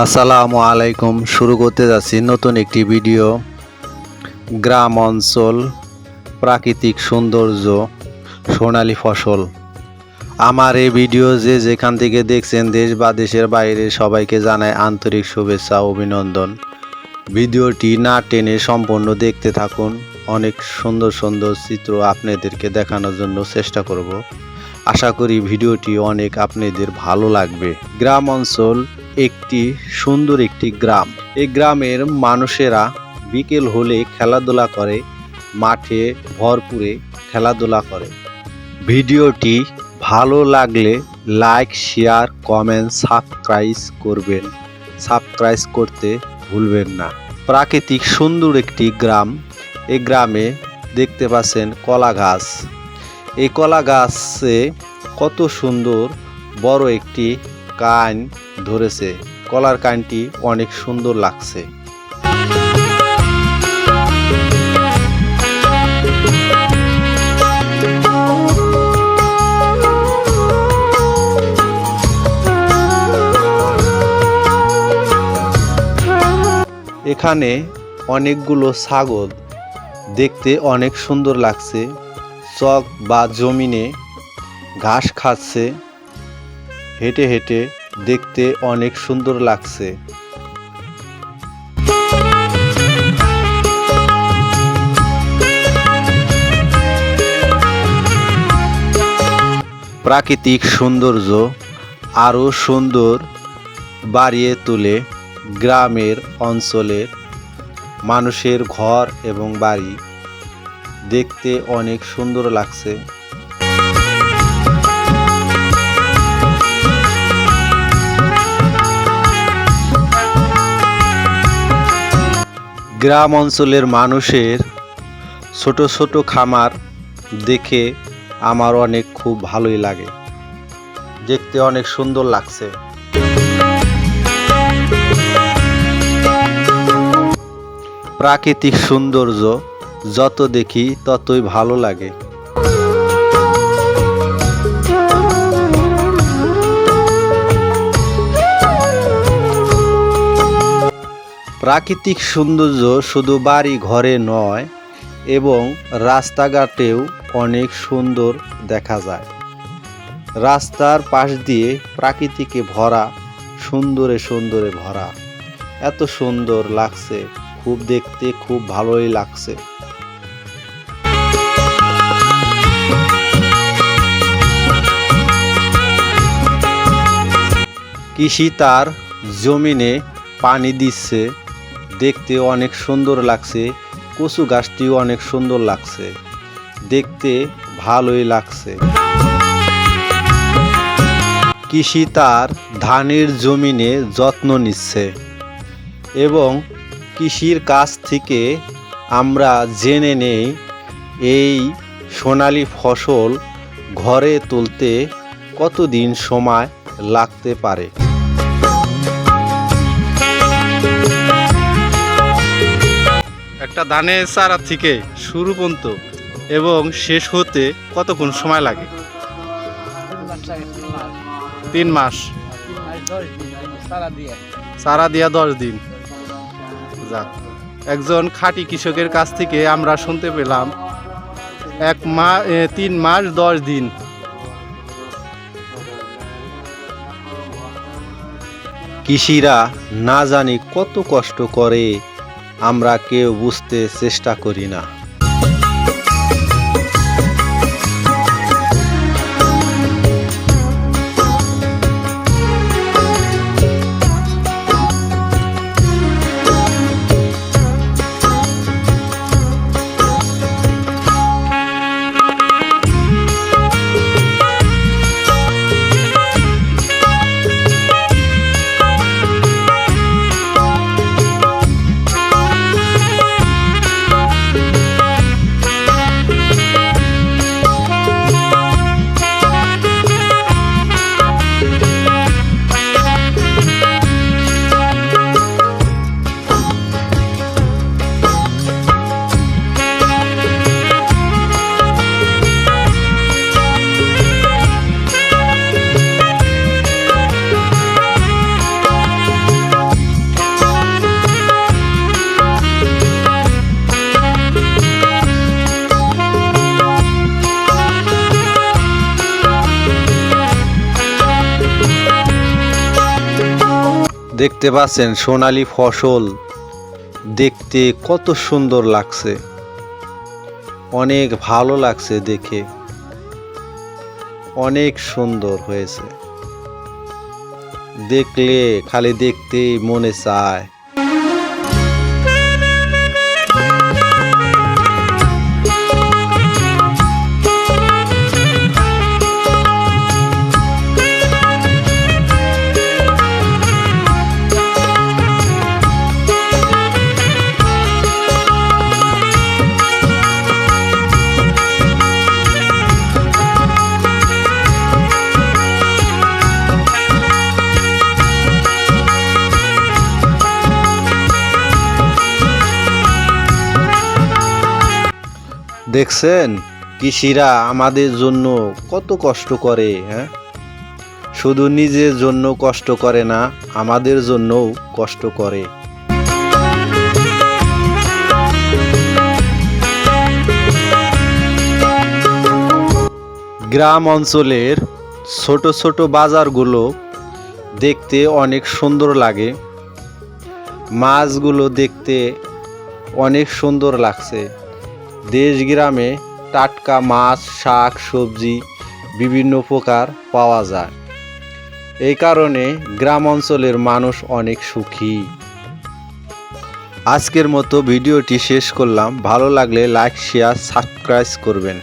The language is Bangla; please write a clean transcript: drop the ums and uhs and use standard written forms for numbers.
আসসালামু আলাইকুম। শুরু করতে যাচ্ছি নতুন একটি ভিডিও। গ্রাম অঞ্চল, প্রাকৃতিক সৌন্দর্য, সোনালী ফসল। আমার এই ভিডিও যে যেখান থেকে দেখছেন, দেশ বা দেশের বাইরে, সবাইকে জানাই আন্তরিক শুভেচ্ছা ও অভিনন্দন। ভিডিওটি না টেনে সম্পূর্ণ দেখতে থাকুন। অনেক সুন্দর সুন্দর চিত্র আপনাদেরকে দেখানোর জন্য চেষ্টা করব। আশা করি ভিডিওটি অনেক আপনাদের ভালো লাগবে। গ্রাম অঞ্চল একটি সুন্দর একটি গ্রাম। এই গ্রামের মানুষেরা বিকেল হলে খেলাধুলা করে, মাঠে ভরপুরে খেলাধুলা করে। ভিডিওটি ভালো লাগলে লাইক, শেয়ার, কমেন্ট, সাবস্ক্রাইব করবেন। সাবস্ক্রাইব করতে ভুলবেন না। প্রাকৃতিক সুন্দর একটি গ্রাম। এই গ্রামে দেখতে পাচ্ছেন কলা গাছ। এই কলা গাছে কত সুন্দর বড় একটি কান ধরেছে। কলার কানটি অনেক সুন্দর লাগছে। এখানে অনেকগুলো ছাগল, দেখতে অনেক সুন্দর লাগছে। চক বা জমিনে ঘাস খাচ্ছে। হেঁটে হেঁটে দেখতে অনেক সুন্দর লাগছে। প্রাকৃতিক সৌন্দর্য আরও সুন্দর বাড়িয়ে তোলে গ্রামের অঞ্চলের মানুষের ঘর এবং বাড়ি। দেখতে অনেক সুন্দর লাগছে। গ্রাম অঞ্চলের মানুষের ছোট ছোট খামার দেখে আমার অনেক খুব ভালোই লাগে। দেখতে অনেক সুন্দর লাগছে। প্রাকৃতিক সৌন্দর্য যত দেখি ততই ভালো লাগে। প্রাকৃতিক সৌন্দর্য শুধু বাড়ি ঘরে নয়, এবং রাস্তাঘাটেও অনেক সুন্দর দেখা যায়। রাস্তার পাশ দিয়ে প্রাকৃতিকে ভরা, সুন্দরে সুন্দরে ভরা। এত সুন্দর লাগছে, খুব দেখতে খুব ভালোই লাগছে। কৃষি তার জমিনে পানি দিচ্ছে। দেখতে অনেক সুন্দর লাগছে। কচু গাছটিও অনেক সুন্দর লাগছে। দেখতে ভালোই লাগছে। কৃষি তার ধানের জমিনে যত্ন নিচ্ছে, এবং কৃষির কাছ থেকে আমরা জেনে নেই এই সোনালী ফসল ঘরে তুলতে কতদিন সময় লাগতে পারে। একটা ধানের চারা থেকে শুরু পর্যন্ত এবং শেষ হতে কতক্ষণ সময় লাগে? 3 মাস। চারা দিয়া 10 দিন। যাক, একজন খাঁটি কৃষকের কাছ থেকে আমরা শুনতে পেলাম 3 মাস 10 দিন। কৃষিরা না জানি কত কষ্ট করে, আমরা কেউ বুঝতে চেষ্টা করি না। দেখতে পাচ্ছেন সোনালী ফসল, দেখতে কত সুন্দর লাগছে, অনেক ভালো লাগছে দেখে, অনেক সুন্দর হয়েছে, দেখলে খালি দেখতেই মনে চায়। দেখছেন কৃষিরা আমাদের জন্য কত কষ্ট করে, হ্যাঁ, শুধু নিজের জন্য কষ্ট করে না, আমাদের জন্যও কষ্ট করে। গ্রাম অঞ্চলের ছোট ছোট বাজারগুলো দেখতে অনেক সুন্দর লাগে, মাছগুলো দেখতে অনেক সুন্দর লাগছে। দেশ গ্রামে টাটকা মাছ, শাক সবজি বিভিন্ন প্রকার পাওয়া যায়, এই কারণে গ্রাম অঞ্চলের মানুষ অনেক সুখী। আজকের মতো ভিডিওটি শেষ করলাম, ভালো লাগলে লাইক শেয়ার সাবস্ক্রাইব করবেন।